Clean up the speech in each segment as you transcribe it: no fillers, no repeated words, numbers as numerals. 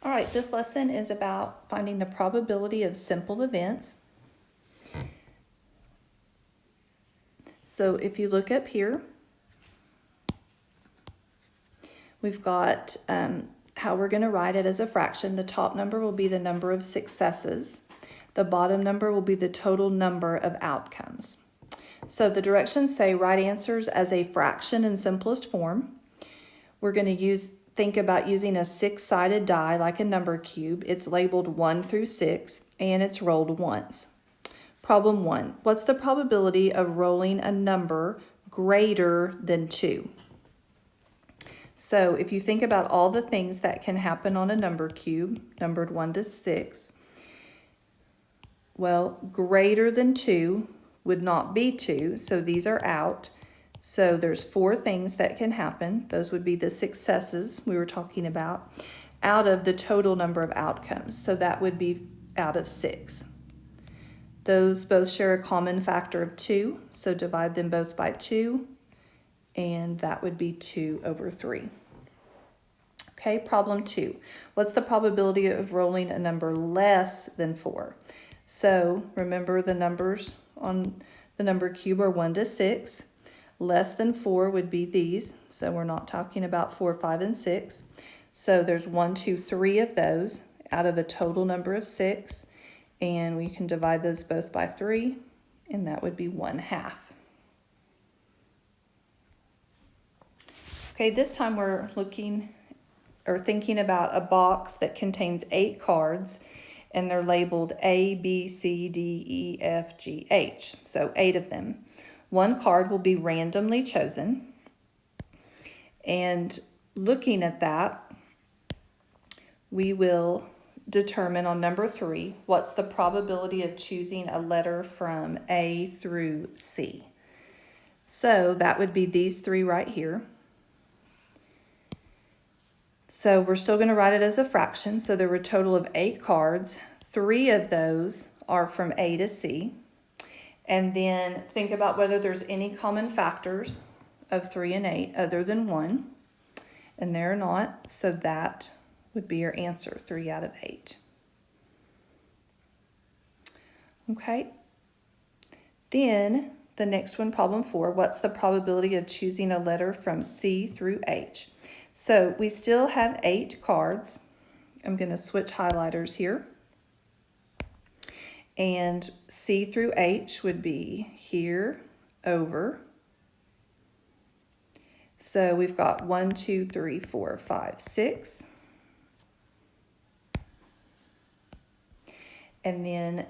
All right, this lesson is about finding the probability of simple events. So if you look up here, we've got how we're going to write it as a fraction. The top number will be the number of successes. The bottom number will be the total number of outcomes. So the directions say write answers as a fraction in simplest form. We're going to think about using a 6-sided die like a number cube. It's labeled 1 through 6 and it's rolled once. Problem 1. What's the probability of rolling a number greater than 2? So if you think about all the things that can happen on a number cube, numbered 1 to 6, well, greater than 2 would not be 2, so these are out. So there's 4 things that can happen. Those would be the successes we were talking about out of the total number of outcomes. So that would be out of 6. Those both share a common factor of 2, so divide them both by 2, and that would be 2 over 3. Okay, problem 2. What's the probability of rolling a number less than 4? So remember the numbers on the number cube are 1 to 6. Less than 4 would be these, so we're not talking about 4, 5, and 6. So there's 1, 2, 3 of those out of a total number of 6, and we can divide those both by 3, and that would be 1/2. Okay, this time we're thinking about a box that contains 8 cards, and they're labeled A, B, C, D, E, F, G, H. So 8 of them. One card will be randomly chosen. And looking at that, we will determine on number 3, what's the probability of choosing a letter from A through C. So that would be these 3 right here. So we're still going to write it as a fraction. So there were a total of 8 cards. 3 of those are from A to C. And then think about whether there's any common factors of 3 and 8 other than 1. And there are not. So that would be your answer, 3 out of 8. Okay. Then the next one, problem 4, what's the probability of choosing a letter from C through H? So we still have 8 cards. I'm going to switch highlighters here. And C through H would be here, over. So we've got 1, 2, 3, 4, 5, 6. And then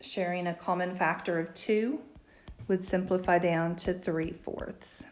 sharing a common factor of 2 would simplify down to 3/4.